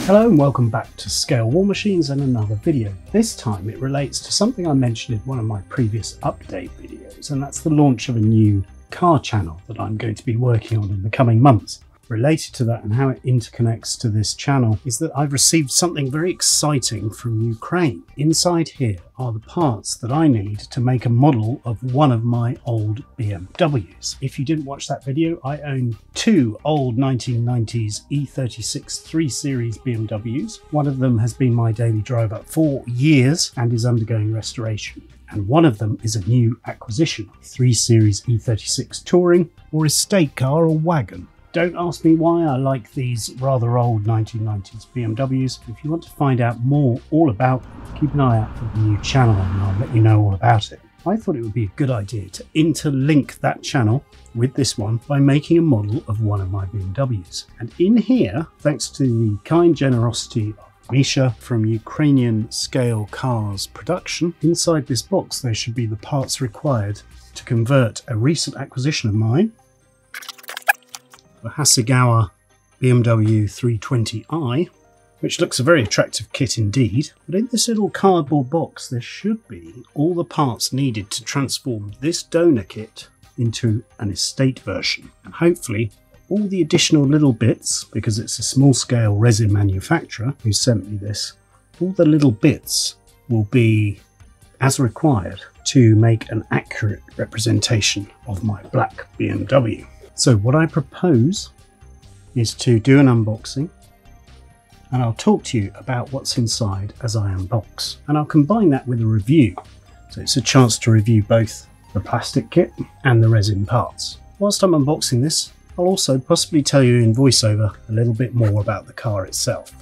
Hello and welcome back to Scale War Machines and another video. This time it relates to something I mentioned in one of my previous update videos, and that's the launch of a new car channel that I'm going to be working on in the coming months. Related to that and how it interconnects to this channel is that I've received something very exciting from Ukraine. Inside here are the parts that I need to make a model of one of my old BMWs. If you didn't watch that video, I own two old 1990s E36 3 Series BMWs. One of them has been my daily driver for years and is undergoing restoration. And one of them is a new acquisition, 3 Series E36 Touring or estate car or wagon. Don't ask me why I like these rather old 1990s BMWs. If you want to find out more all about them, keep an eye out for the new channel and I'll let you know all about it. I thought it would be a good idea to interlink that channel with this one by making a model of one of my BMWs. And in here, thanks to the kind generosity of Misha from Ukrainian Scale Car Productions, inside this box there should be the parts required to convert a recent acquisition of mine, the Hasegawa Bmw E36, which looks a very attractive kit indeed. But in this little cardboard box there should be all the parts needed to transform this donor kit into an estate version, and hopefully all the additional little bits, because it's a small scale resin manufacturer who sent me this, all the little bits will be as required to make an accurate representation of my black BMW. So what I propose is to do an unboxing, and I'll talk to you about what's inside as I unbox, and I'll combine that with a review. So it's a chance to review both the plastic kit and the resin parts. Whilst I'm unboxing this, I'll also possibly tell you in voiceover a little bit more about the car itself.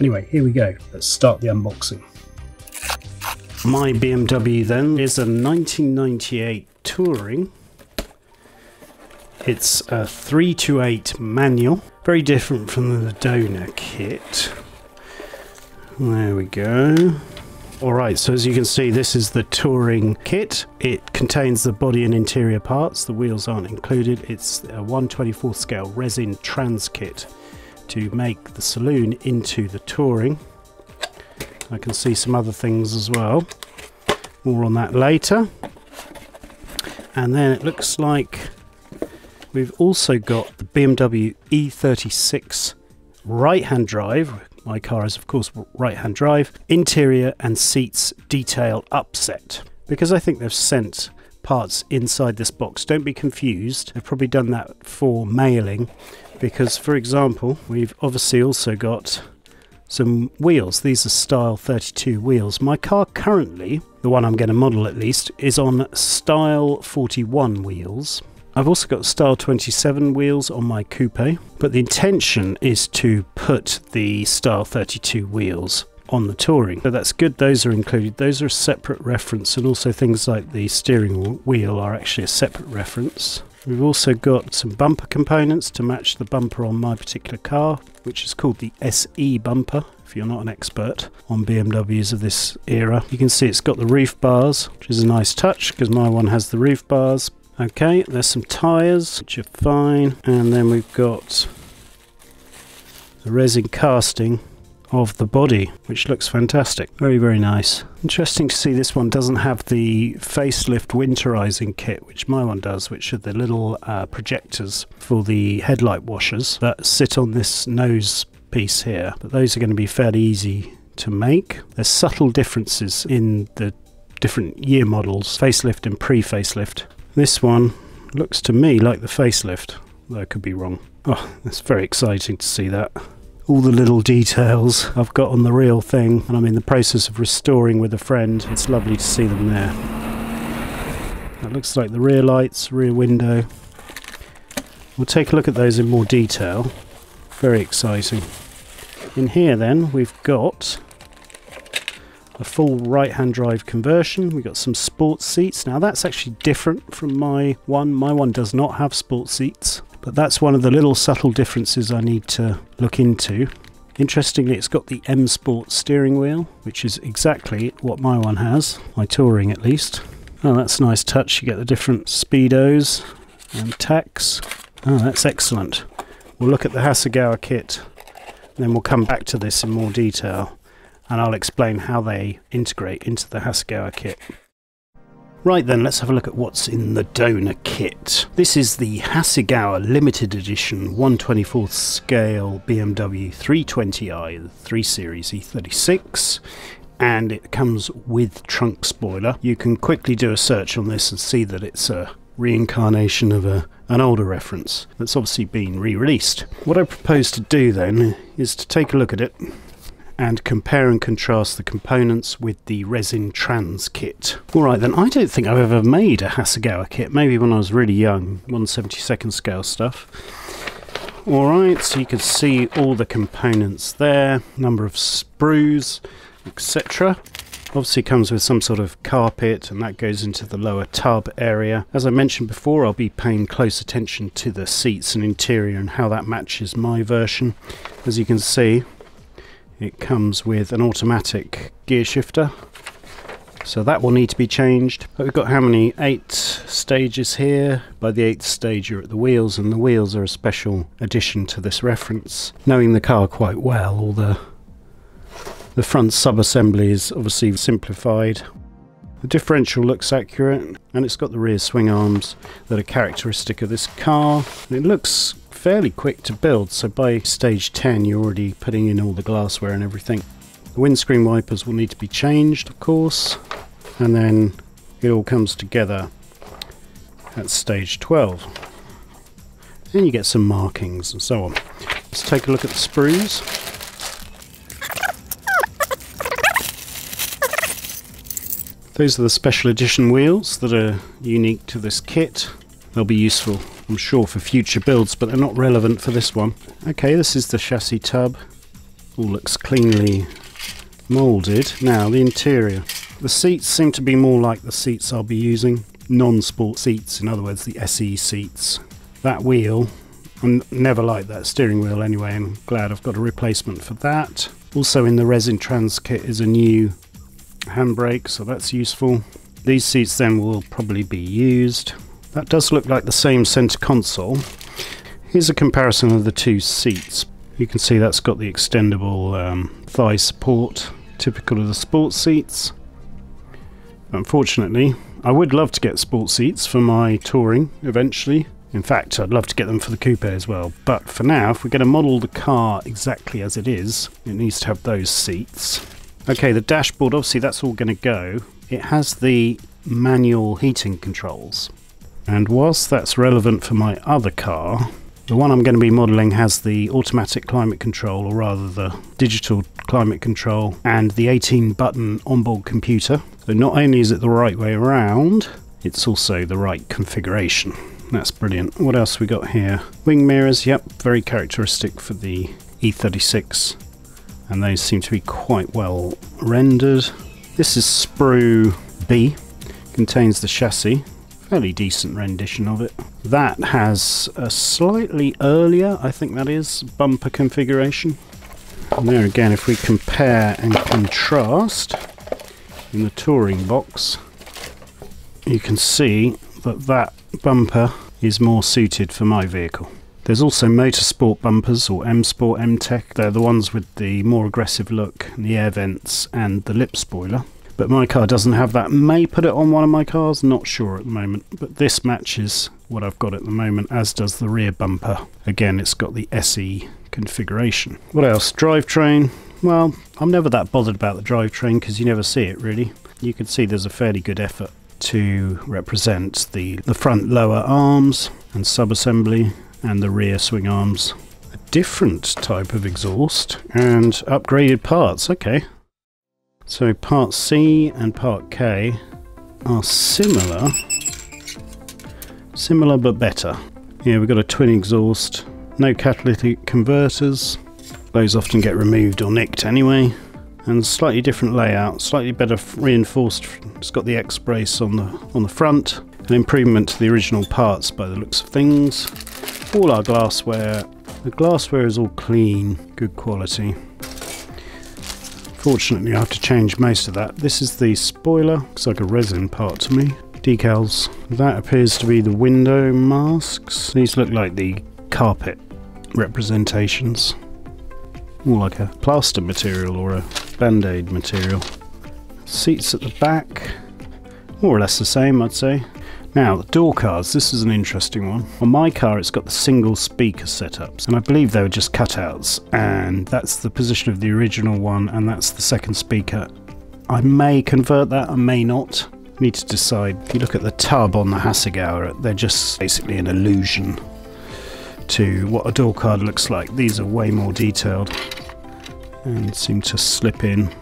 Anyway, here we go. Let's start the unboxing. My BMW then is a 1998 Touring. It's a 328 manual, very different from the donor kit. There we go. Alright, so as you can see, this is the Touring kit. It contains the body and interior parts. The wheels aren't included. It's a 1/24 scale resin transkit to make the saloon into the Touring. I can see some other things as well. More on that later. And then it looks like we've also got the BMW E36 right-hand drive. My car is of course right-hand drive. Interior and seats detail upset. Because I think they've sent parts inside this box, don't be confused. They've probably done that for mailing, because for example we've obviously also got some wheels. These are style 32 wheels. My car currently, the one I'm going to model at least, is on style 41 wheels. I've also got style 27 wheels on my coupe, but the intention is to put the style 32 wheels on the Touring. So that's good, those are included. Those are a separate reference, and also things like the steering wheel are actually a separate reference. We've also got some bumper components to match the bumper on my particular car, which is called the SE bumper. If you're not an expert on BMWs of this era, you can see it's got the roof bars, which is a nice touch because my one has the roof bars. Okay, there's some tyres, which are fine, and then we've got the resin casting of the body, which looks fantastic. Very, very nice. Interesting to see this one doesn't have the facelift winterizing kit, which my one does, which are the little projectors for the headlight washers that sit on this nose piece here. But those are going to be fairly easy to make. There's subtle differences in the different year models, facelift and pre-facelift. This one looks to me like the facelift, though I could be wrong. Oh, that's very exciting to see that. All the little details I've got on the real thing, and I'm in the process of restoring with a friend. It's lovely to see them there. That looks like the rear lights, rear window. We'll take a look at those in more detail. Very exciting. In here then we've got a full right-hand drive conversion. We've got some sports seats. Now that's actually different from my one. My one does not have sports seats, but that's one of the little subtle differences I need to look into. Interestingly, it's got the M Sport steering wheel, which is exactly what my one has, my Touring at least. Oh, that's a nice touch. You get the different speedos and tacks. Oh, that's excellent. We'll look at the Hasegawa kit Then we'll come back to this in more detail and I'll explain how they integrate into the Hasegawa kit. Right then, let's have a look at what's in the donor kit. This is the Hasegawa limited edition 1/24th scale BMW 320i, the 3 Series E36, and it comes with trunk spoiler. You can quickly do a search on this and see that it's a reincarnation of an older reference that's obviously been re-released. What I propose to do then is to take a look at it and compare and contrast the components with the resin transkit. Alright then, I don't think I've ever made a Hasegawa kit, maybe when I was really young, 1/72nd scale stuff. Alright, so you can see all the components there, number of sprues, etc. Obviously comes with some sort of carpet, and that goes into the lower tub area. As I mentioned before, I'll be paying close attention to the seats and interior and how that matches my version. As you can see, it comes with an automatic gear shifter, so that will need to be changed. But we've got how many? 8 stages here. By the 8th stage you're at the wheels, and the wheels are a special addition to this reference. Knowing the car quite well, all the front sub-assembly is obviously simplified. The differential looks accurate, and it's got the rear swing arms that are characteristic of this car. It looks fairly quick to build, so by stage 10 you're already putting in all the glassware and everything. The windscreen wipers will need to be changed, of course, and then it all comes together at stage 12. Then you get some markings and so on. Let's take a look at the sprues. Those are the special edition wheels that are unique to this kit. They'll be useful, I'm sure, for future builds, but they're not relevant for this one. Okay, this is the chassis tub. All looks cleanly moulded. Now, the interior. The seats seem to be more like the seats I'll be using. Non-sport seats, in other words, the SE seats. That wheel, I never liked that steering wheel anyway, and I'm glad I've got a replacement for that. Also in the resin trans kit is a new handbrake, so that's useful. These seats then will probably be used. That does look like the same centre console. Here's a comparison of the two seats. You can see that's got the extendable thigh support, typical of the sport seats. Unfortunately, I would love to get sport seats for my touring eventually. In fact, I'd love to get them for the coupe as well. But for now, if we're going to model the car exactly as it is, it needs to have those seats. Okay, the dashboard, obviously that's all going to go. It has the manual heating controls. And whilst that's relevant for my other car, the one I'm going to be modelling has the automatic climate control, or rather the digital climate control, and the 18-button onboard computer. So not only is it the right way around, it's also the right configuration. That's brilliant. What else we got here? Wing mirrors, yep, very characteristic for the E36. And those seem to be quite well rendered. This is sprue B, contains the chassis. Fairly decent rendition of it. That has a slightly earlier, I think that is, bumper configuration. And there again, if we compare and contrast in the touring box, you can see that that bumper is more suited for my vehicle. There's also motorsport bumpers, or M Sport, M Tech. They're the ones with the more aggressive look, the air vents and the lip spoiler. But my car doesn't have that. May put it on one of my cars, not sure at the moment. But this matches what I've got at the moment, as does the rear bumper. Again, it's got the SE configuration. What else? Drivetrain. Well, I'm never that bothered about the drivetrain because you never see it really. You can see there's a fairly good effort to represent the front lower arms and sub-assembly and the rear swing arms. A different type of exhaust and upgraded parts. Okay. So part C and part K are similar but better. Yeah, we've got a twin exhaust, no catalytic converters. Those often get removed or nicked anyway. And slightly different layout, slightly better reinforced. It's got the X-brace on the front. An improvement to the original parts by the looks of things. All our glassware. The glassware is all clean, good quality. Fortunately, I have to change most of that. This is the spoiler. Looks like a resin part to me. Decals. That appears to be the window masks. These look like the carpet representations. more like a plaster material or a band-aid material. Seats at the back, more or less the same, I'd say. Now, the door cards, this is an interesting one. On my car, it's got the single speaker setups, and I believe they were just cutouts, and that's the position of the original one, and that's the second speaker. I may convert that, I may not. Need to decide. If you look at the tub on the Hasegawa, they're just basically an illusion to what a door card looks like. These are way more detailed and seem to slip in.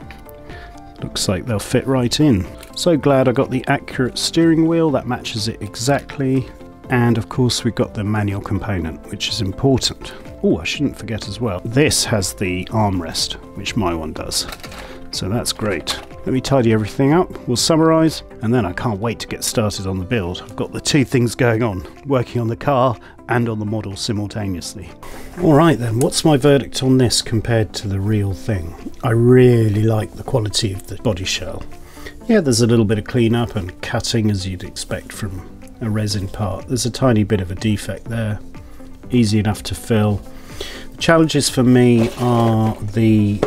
Looks like they'll fit right in. So glad I got the accurate steering wheel, that matches it exactly. And of course we've got the manual component, which is important. Oh, I shouldn't forget as well, this has the armrest, which my one does. So that's great. Let me tidy everything up, we'll summarise, and then I can't wait to get started on the build. I've got the two things going on, working on the car and on the model simultaneously. Alright then, what's my verdict on this compared to the real thing? I really like the quality of the body shell. Yeah, there's a little bit of cleanup and cutting as you'd expect from a resin part. There's a tiny bit of a defect there, easy enough to fill. The challenges for me are the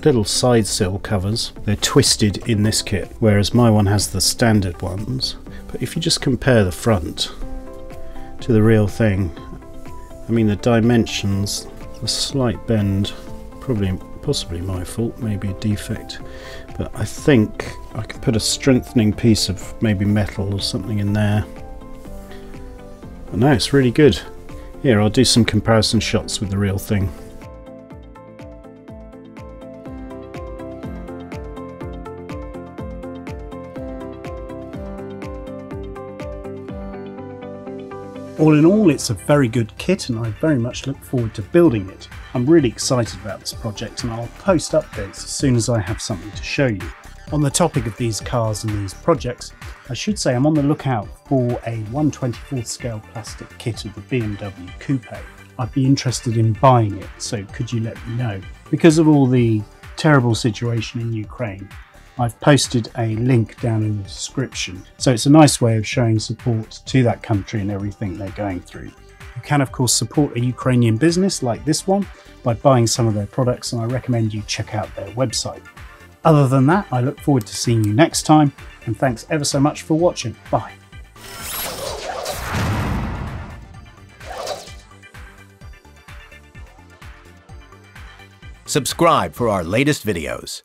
little side sill covers. They're twisted in this kit, whereas my one has the standard ones. But if you just compare the front to the real thing, I mean the dimensions, the slight bend, possibly my fault, maybe a defect, but I think I can put a strengthening piece of maybe metal or something in there. But no, it's really good. Here, I'll do some comparison shots with the real thing. All in all, it's a very good kit and I very much look forward to building it. I'm really excited about this project and I'll post updates as soon as I have something to show you. On the topic of these cars and these projects, I should say I'm on the lookout for a 1/24th scale plastic kit of the BMW coupe. I'd be interested in buying it, so could you let me know? Because of all the terrible situation in Ukraine, I've posted a link down in the description, so it's a nice way of showing support to that country and everything they're going through. You can of course support a Ukrainian business like this one by buying some of their products, and I recommend you check out their website. Other than that, I look forward to seeing you next time, and thanks ever so much for watching. Bye. Subscribe for our latest videos.